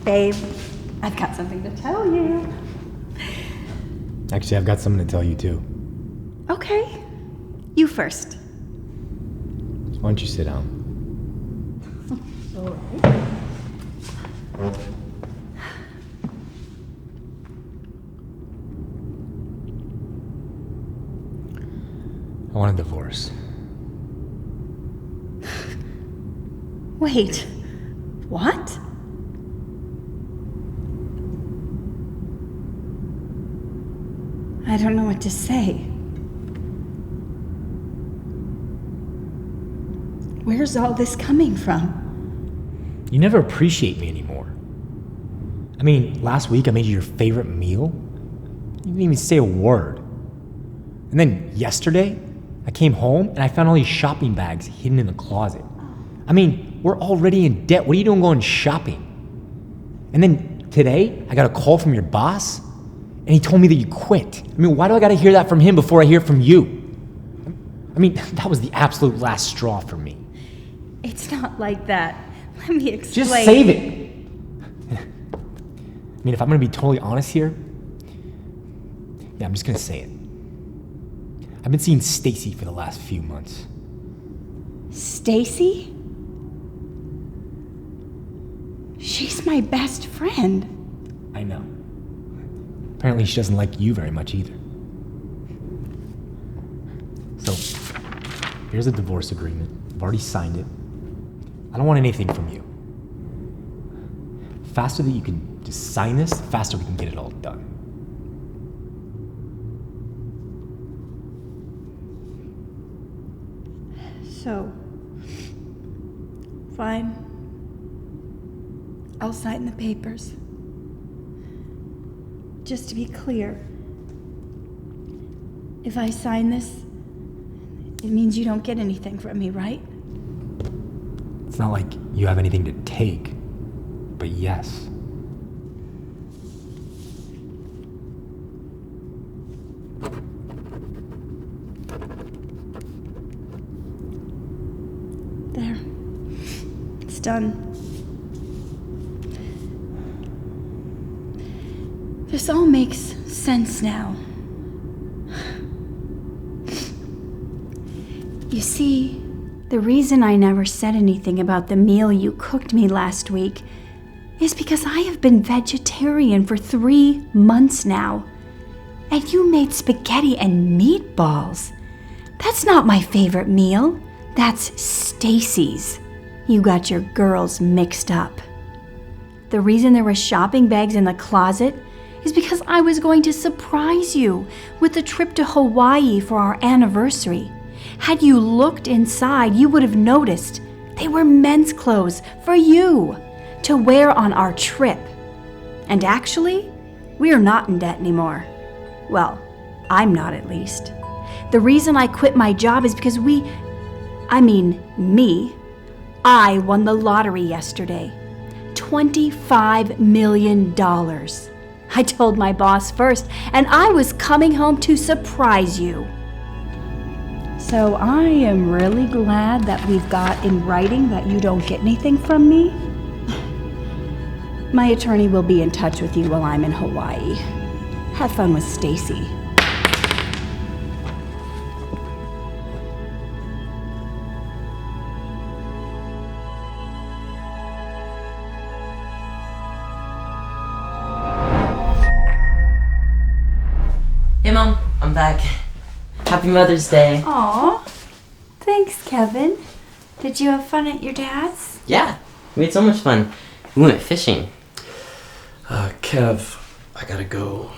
Babe, I've got something to tell you. Actually, I've got something to tell you too. Okay. You first. Why don't you sit down? All right. I want a divorce. Wait. What? I don't know what to say. Where's all this coming from? You never appreciate me anymore. I mean, last week I made you your favorite meal. You didn't even say a word. And then yesterday, I came home and I found all these shopping bags hidden in the closet. I mean, we're already in debt. What are you doing going shopping? And then today, I got a call from your boss, and he told me that you quit. I mean, why do I gotta hear that from him before I hear it from you? I mean, that was the absolute last straw for me. It's not like that. Let me explain. Just save it. I mean, if I'm gonna be totally honest here, yeah, I'm just gonna say it. I've been seeing Stacy for the last few months. Stacy? She's my best friend. I know. Apparently she doesn't like you very much either. So, here's a divorce agreement. I've already signed it. I don't want anything from you. The faster that you can just sign this, the faster we can get it all done. So, fine. I'll sign the papers. Just to be clear, if I sign this, it means you don't get anything from me, right? It's not like you have anything to take, but yes. There. It's done. This all makes sense now. You see, the reason I never said anything about the meal you cooked me last week is because I have been vegetarian for 3 months now. And you made spaghetti and meatballs. That's not my favorite meal. That's Stacy's. You got your girls mixed up. The reason there were shopping bags in the closet is because I was going to surprise you with a trip to Hawaii for our anniversary. Had you looked inside, you would have noticed they were men's clothes for you to wear on our trip. And actually, we are not in debt anymore. Well, I'm not at least. The reason I quit my job is because I won the lottery yesterday. $25 million. I told my boss first, and I was coming home to surprise you. So I am really glad that we've got in writing that you don't get anything from me. My attorney will be in touch with you while I'm in Hawaii. Have fun with Stacy. Hey Mom, I'm back. Happy Mother's Day. Aw, thanks, Kevin. Did you have fun at your dad's? Yeah, we had so much fun. We went fishing. Kev, I gotta go.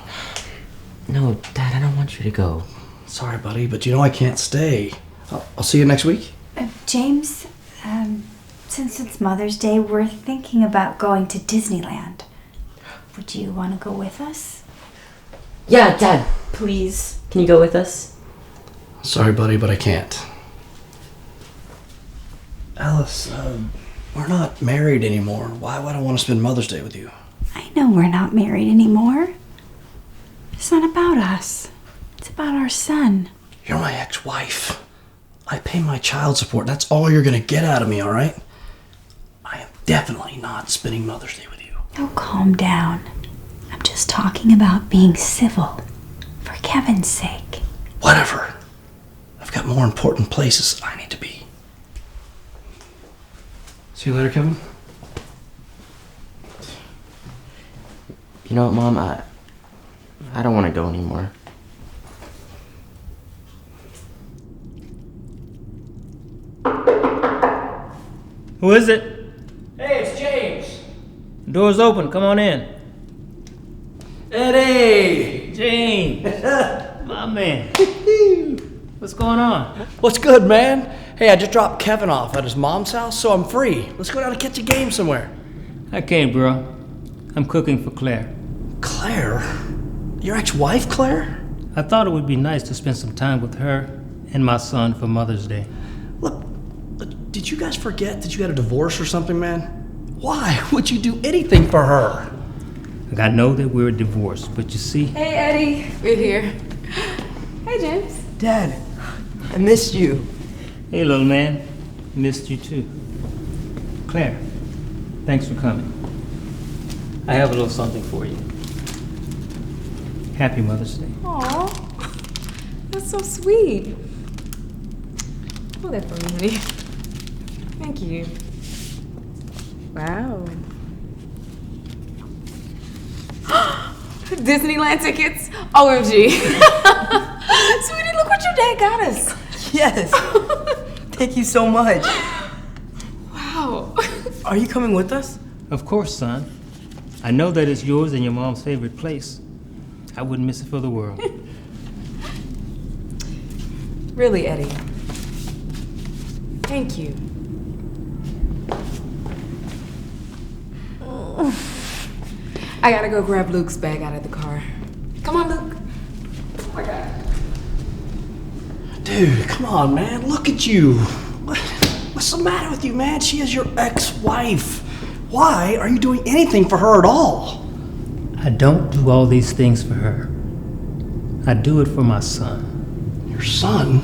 No, Dad, I don't want you to go. Sorry, buddy, but you know I can't stay. I'll see you next week. James, since it's Mother's Day, we're thinking about going to Disneyland. Would you want to go with us? Yeah, Dad, please. Can you go with us? Sorry, buddy, but I can't. Alice, we're not married anymore. Why would I want to spend Mother's Day with you? I know we're not married anymore. It's not about us. It's about our son. You're my ex-wife. I pay my child support. That's all you're gonna get out of me, all right? I am definitely not spending Mother's Day with you. Oh, calm down. I'm just talking about being civil. For Kevin's sake. Whatever. I've got more important places I need to be. See you later, Kevin. You know what, Mom? I don't want to go anymore. Who is it? Hey, it's James. Door's open. Come on in. Eddie! James, my man. What's going on? What's good, man? Hey, I just dropped Kevin off at his mom's house, so I'm free. Let's go down and catch a game somewhere. I can't, bro. I'm cooking for Claire. Claire? Your ex-wife, Claire? I thought it would be nice to spend some time with her and my son for Mother's Day. Look, did you guys forget that you had a divorce or something, man? Why would you do anything for her? Like, I know that we're divorced, but you see, Hey, Eddie. We're here. Hey, James. Dad, I missed you. hey, little man, missed you too. Claire, thanks for coming. I have a little something for you. Happy Mother's Day. Aw, that's so sweet. Hold that for me, honey. Thank you. Wow. Disneyland tickets? OMG. Sweetie, look what your dad got us. Yes. Thank you so much. Wow. Are you coming with us? Of course, son. I know that it's yours and your mom's favorite place. I wouldn't miss it for the world. Really, Eddie. Thank you. I gotta go grab Luke's bag out of the car. Come on, Luke. Oh my God. Dude, come on, man. Look at you. What's the matter with you, man? She is your ex-wife. Why are you doing anything for her at all? I don't do all these things for her. I do it for my son. Your son?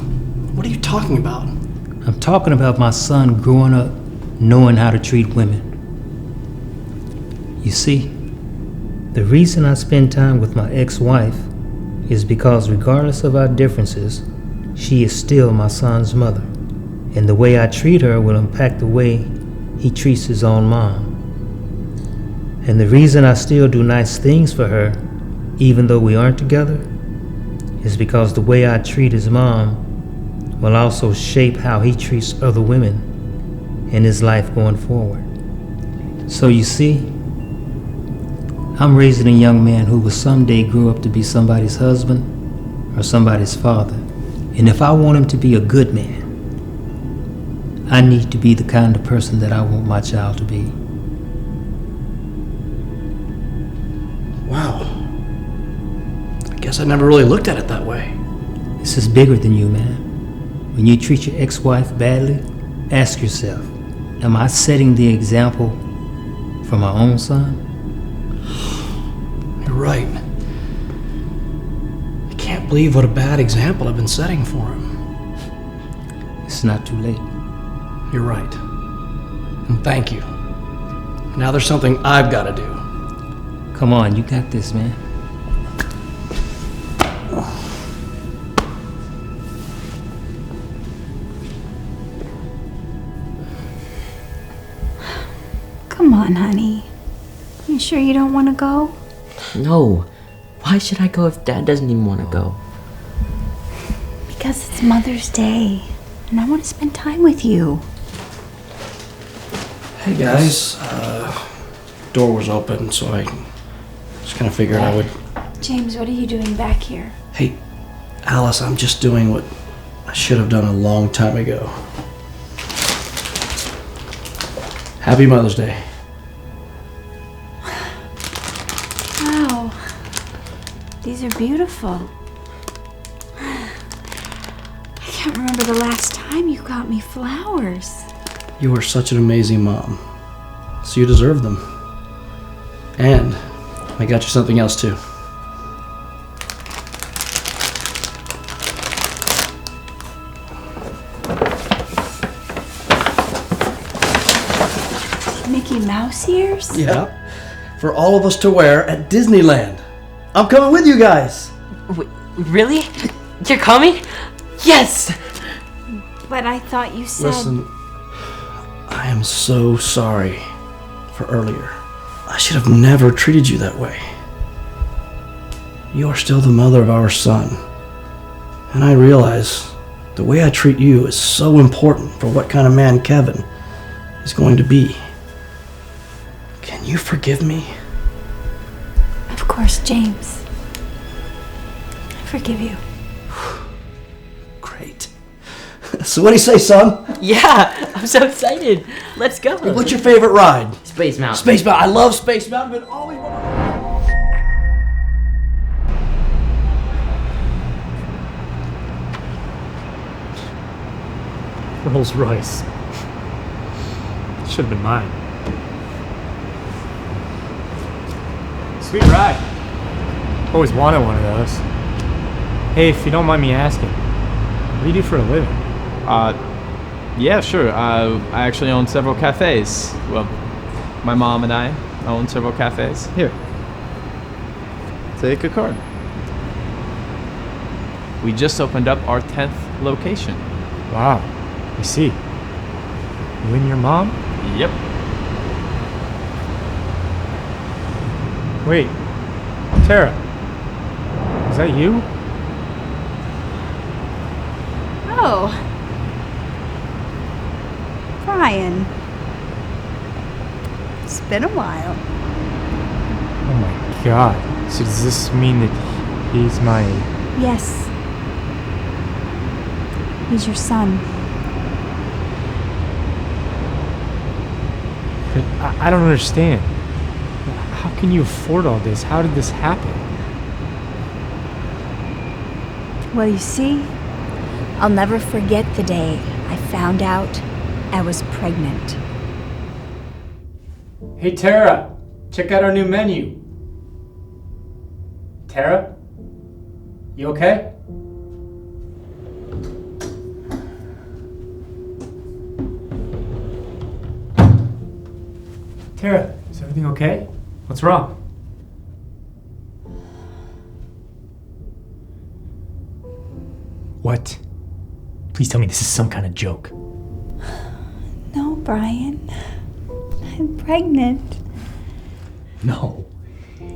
What are you talking about? I'm talking about my son growing up knowing how to treat women. You see, the reason I spend time with my ex-wife is because regardless of our differences, she is still my son's mother. And the way I treat her will impact the way he treats his own mom. And the reason I still do nice things for her, even though we aren't together, is because the way I treat his mom will also shape how he treats other women in his life going forward. So you see, I'm raising a young man who will someday grow up to be somebody's husband or somebody's father. And if I want him to be a good man, I need to be the kind of person that I want my child to be. Wow. I guess I never really looked at it that way. This is bigger than you, man. When you treat your ex-wife badly, ask yourself, am I setting the example for my own son? You're right. I can't believe what a bad example I've been setting for him. It's not too late. You're right. And thank you. Now there's something I've got to do. Come on, you got this, man. Come on, honey. You sure you don't want to go? No. Why should I go if Dad doesn't even want to go? Because it's Mother's Day, and I want to spend time with you. Hey guys, door was open, so I just kind of figured I would. James, what are you doing back here? Hey, Alice, I'm just doing what I should have done a long time ago. Happy Mother's Day. Wow. These are beautiful. I can't remember the last time you got me flowers. You are such an amazing mom, so you deserve them. And I got you something else too. Mickey Mouse ears? Yeah. for all of us to wear at Disneyland. I'm coming with you guys. Really? You're coming? Yes! But I thought you said... Listen, I am so sorry for earlier. I should have never treated you that way. You are still the mother of our son. And I realize the way I treat you is so important for what kind of man Kevin is going to be. Can you forgive me? Of course, James. I forgive you. Great. So what do you say, son? Yeah, I'm so excited. Let's go. What's your favorite ride? Space Mountain. Space Mountain. I love Space Mountain, but always wanted... Rolls Royce. Should have been mine. Sweet ride. Always wanted one of those. Hey, if you don't mind me asking, what do you do for a living? Yeah, sure. I actually own several cafes. Well, my mom and I own several cafes. Here. Take a card. We just opened up our 10th location. Wow, I see. You and your mom? Yep. Wait, Tara, is that you? Oh. Brian. It's been a while. Oh my god. So does this mean that he's my... Yes. He's your son. But I don't understand. How can you afford all this? How did this happen? Well, you see, I'll never forget the day I found out I was pregnant. Hey Tara, check out our new menu. Tara? You okay? Tara, is everything okay? What's wrong? What? Please tell me this is some kind of joke. No, Brian. I'm pregnant. No,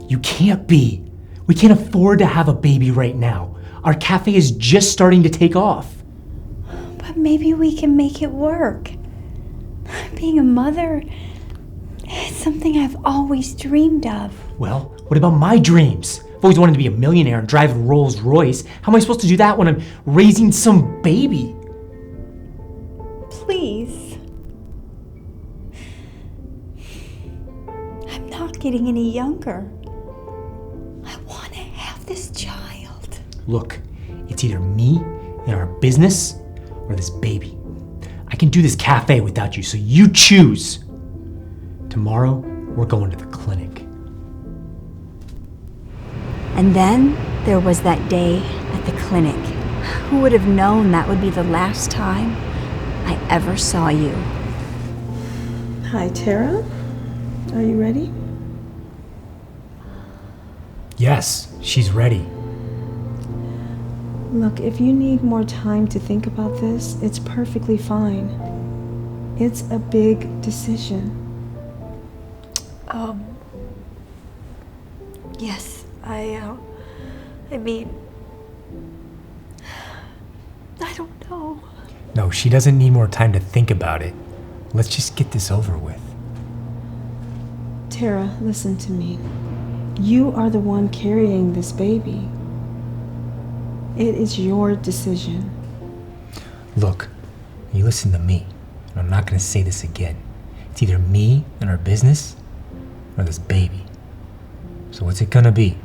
you can't be. We can't afford to have a baby right now. Our cafe is just starting to take off. But maybe we can make it work. Being a mother is something I've always dreamed of. Well, what about my dreams? I've always wanted to be a millionaire and drive a Rolls Royce. How am I supposed to do that when I'm raising some baby? Please. I'm not getting any younger. I want to have this child. Look, it's either me and our business or this baby. I can do this cafe without you, so you choose. Tomorrow, we're going to the clinic. And then there was that day at the clinic. Who would have known that would be the last time I ever saw you? Hi, Tara. Are you ready? Yes, she's ready. Look, if you need more time to think about this, it's perfectly fine. It's a big decision. Yes, I mean, I don't know. No, she doesn't need more time to think about it. Let's just get this over with. Tara, listen to me. You are the one carrying this baby. It is your decision. Look, you listen to me, and I'm not going to say this again. It's either me and our business or this baby. So what's it gonna be?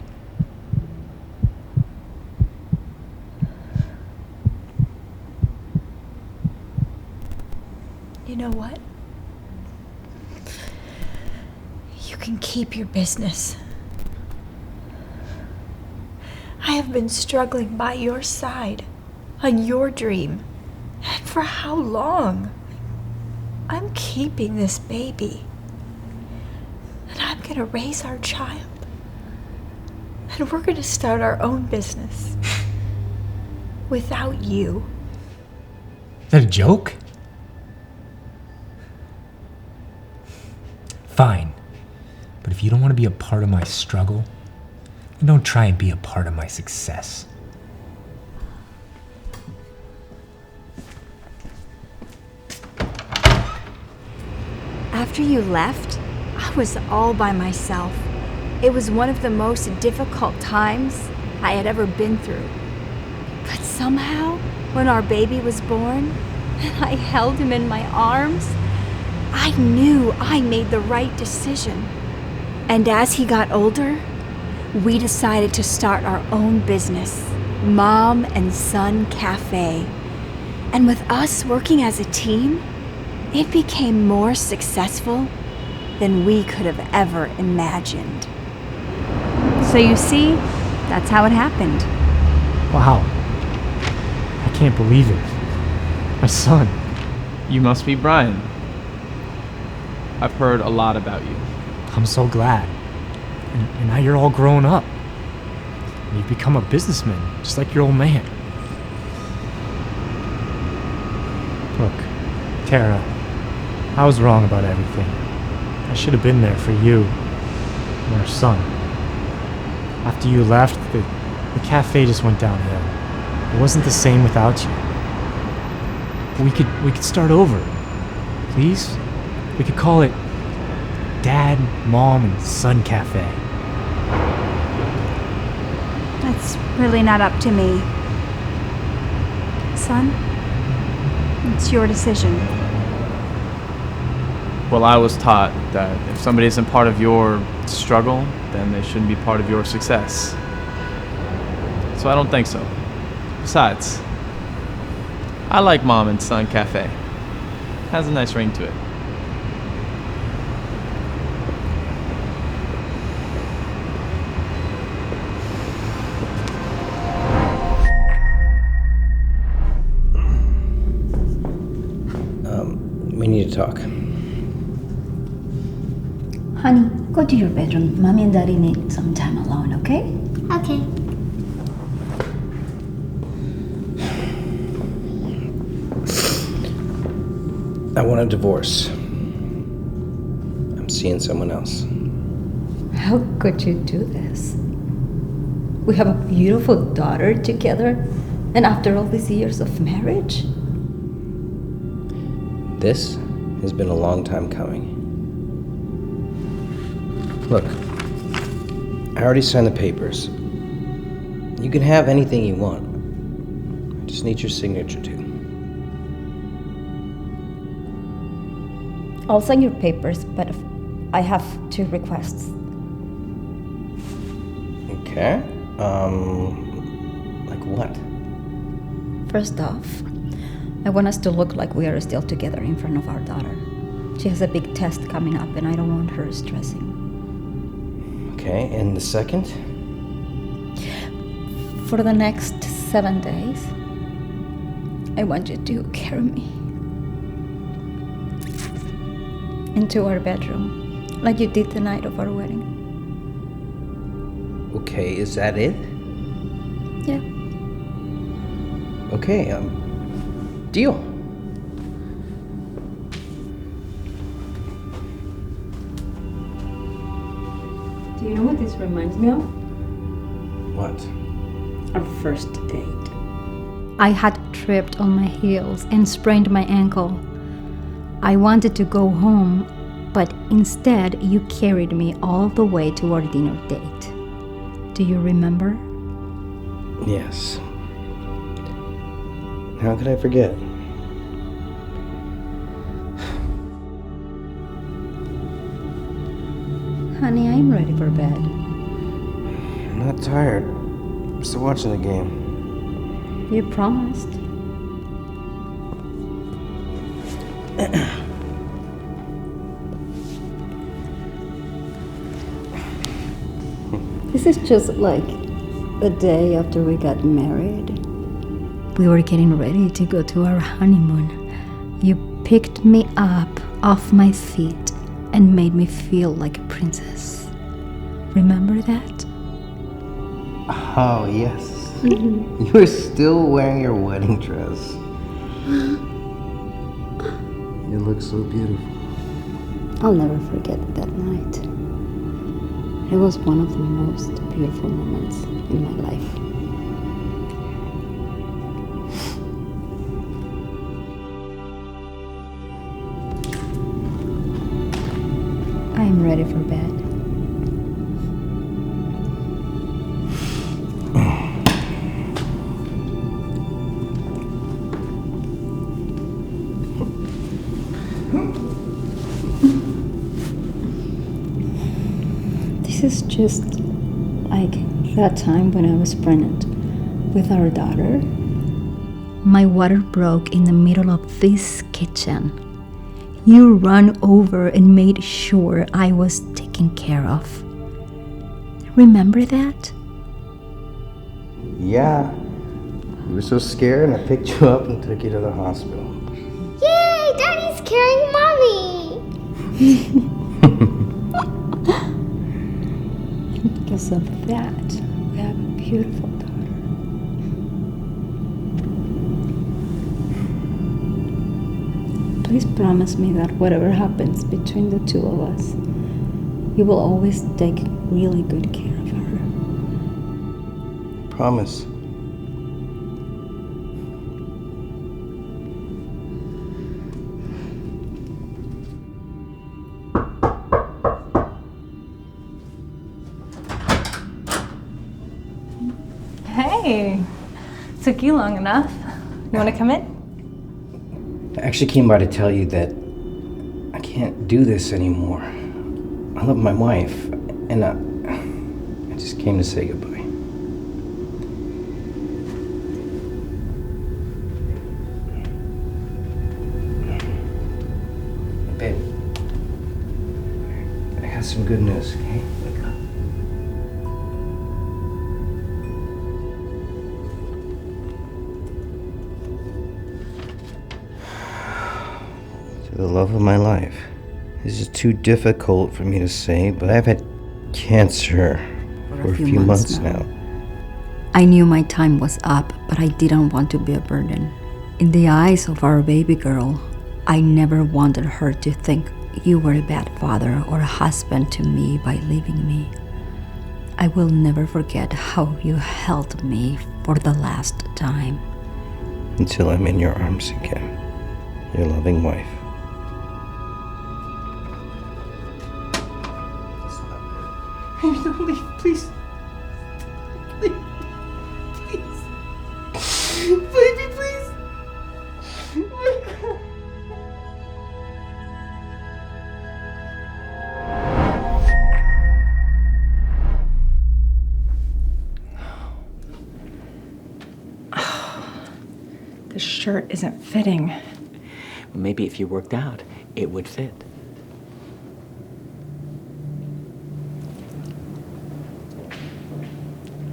You know what? You can keep your business. I have been struggling by your side on your dream. And for how long? I'm keeping this baby. And I'm gonna raise our child. And we're gonna start our own business. Without you. Is that a joke? Fine. But if you don't want to be a part of my struggle, then don't try and be a part of my success. After you left, I was all by myself. It was one of the most difficult times I had ever been through. But somehow, when our baby was born, and I held him in my arms, I knew I made the right decision. And as he got older, we decided to start our own business, Mom and Son Cafe. And with us working as a team, it became more successful than we could have ever imagined. So you see, that's how it happened. Wow. I can't believe it. My son. You must be Brian. I've heard a lot about you. I'm so glad. And now you're all grown up. And you've become a businessman, just like your old man. Look, Tara, I was wrong about everything. I should have been there for you and our son. After you left, the cafe just went downhill. It wasn't the same without you. We could start over. Please? We could call it Dad, Mom, and Son Cafe. That's really not up to me. Son, it's your decision. Well, I was taught that if somebody isn't part of your struggle, then they shouldn't be part of your success. So I don't think so. Besides, I like Mom and Son Cafe. Has a nice ring to it. We need to talk. Honey, go to your bedroom. Mommy and Daddy need some time alone, okay? Okay. I want a divorce. I'm seeing someone else. How could you do this? We have a beautiful daughter together, and after all these years of marriage? This has been a long time coming. Look, I already signed the papers. You can have anything you want. I just need your signature too. I'll sign your papers, but I have 2 requests. Okay. Like what? First off, I want us to look like we are still together in front of our daughter. She has a big test coming up, and I don't want her stressing. Okay, and the second? For the next 7 days, I want you to carry me into our bedroom, like you did the night of our wedding. Okay, is that it? Yeah. Okay, deal. Do you know what this reminds me of? What? Our first date. I had tripped on my heels and sprained my ankle. I wanted to go home, but instead you carried me all the way to our dinner date. Do you remember? Yes. How could I forget? Honey, I'm ready for bed. I'm not tired. I'm still watching the game. You promised. This is just like the day after we got married. We were getting ready to go to our honeymoon. You picked me up off my feet and made me feel like a princess. Remember that? Oh, yes. You were still wearing your wedding dress. You look so beautiful. I'll never forget that night. It was one of the most beautiful moments in my life. I am ready for bed. This is just like that time when I was pregnant with our daughter. My water broke in the middle of this kitchen. You ran over and made sure I was taken care of. Remember that? Yeah. You were so scared, and I picked you up and took you to the hospital. Yay! Daddy's carrying Mommy! Because of that, we have a beautiful daughter. Please promise me that whatever happens between the two of us, you will always take really good care of her. Promise. Hey, took you long enough. You want to come in? I actually came by to tell you that I can't do this anymore. I love my wife, and I just came to say goodbye. Babe, I got some good news, okay? Wake up. To the love of my life. This is too difficult for me to say, but I've had cancer for a few months now. I knew my time was up, but I didn't want to be a burden. In the eyes of our baby girl, I never wanted her to think you were a bad father or a husband to me by leaving me. I will never forget how you held me for the last time. Until I'm in your arms again. Your loving wife. Don't leave, please. Please. Baby, please. This shirt isn't fitting. Maybe if you worked out, it would fit.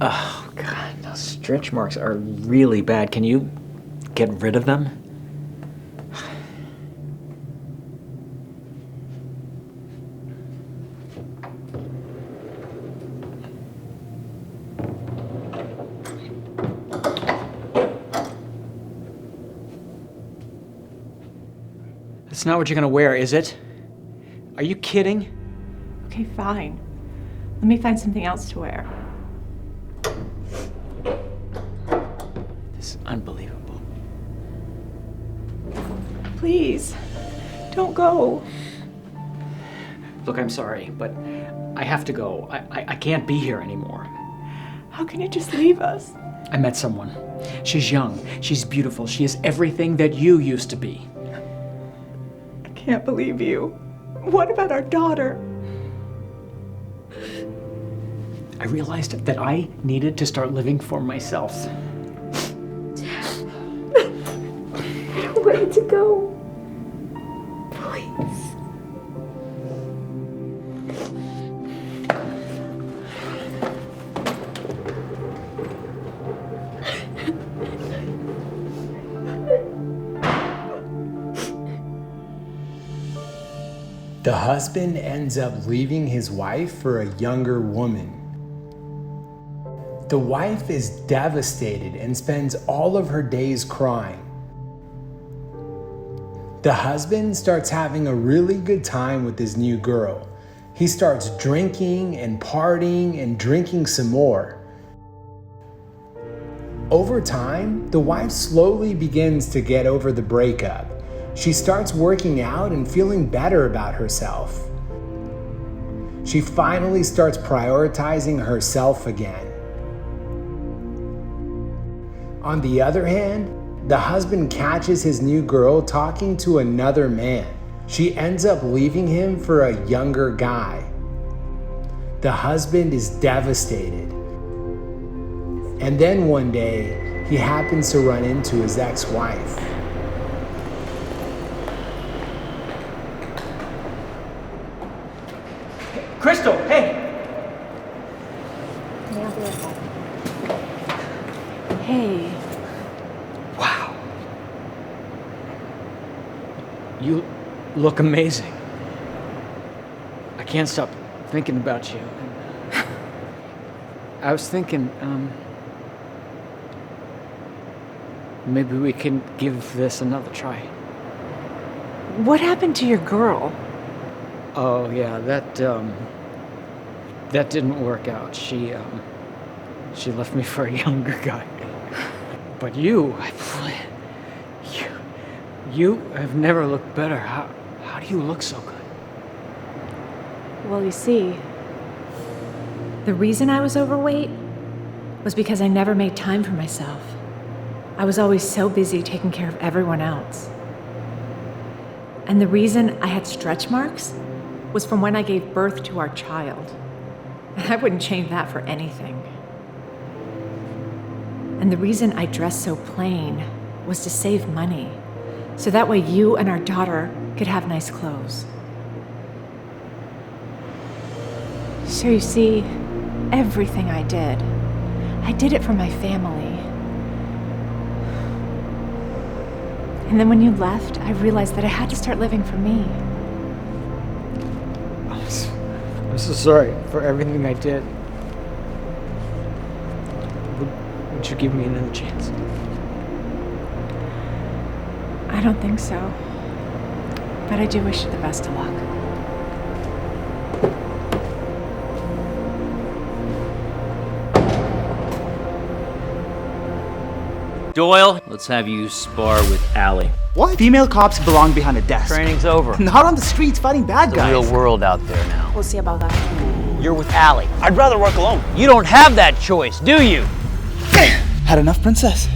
Oh, God, those stretch marks are really bad. Can you get rid of them? That's not what you're gonna wear, is it? Are you kidding? Okay, fine. Let me find something else to wear. This is unbelievable. Please, don't go. Look, I'm sorry, but I have to go. I can't be here anymore. How can you just leave us? I met someone. She's young. She's beautiful. She is everything that you used to be. I can't believe you. What about our daughter? I realized that I needed to start living for myself. I don't want you to go. Please. The husband ends up leaving his wife for a younger woman. The wife is devastated and spends all of her days crying. The husband starts having a really good time with his new girl. He starts drinking and partying and drinking some more. Over time, the wife slowly begins to get over the breakup. She starts working out and feeling better about herself. She finally starts prioritizing herself again. On the other hand, the husband catches his new girl talking to another man. She ends up leaving him for a younger guy. The husband is devastated. And then one day, he happens to run into his ex-wife. Crystal, hey! Hey. Wow. You look amazing. I can't stop thinking about you. I was thinking, maybe we can give this another try. What happened to your girl? Oh yeah, that didn't work out. She left me for a younger guy. But you have never looked better. How do you look so good? Well, you see, the reason I was overweight was because I never made time for myself. I was always so busy taking care of everyone else. And the reason I had stretch marks was from when I gave birth to our child. And I wouldn't change that for anything. And the reason I dressed so plain was to save money, so that way you and our daughter could have nice clothes. So you see, everything I did it for my family. And then when you left, I realized that I had to start living for me. I'm so sorry for everything I did. Would you give me another chance? I don't think so. But I do wish you the best of luck. Doyle, let's have you spar with Allie. What? Female cops belong behind a desk. Training's over. Not on the streets fighting bad guys. It's the real world out there now. We'll see about that. You're with Allie. I'd rather work alone. You don't have that choice, do you? Had enough, princess?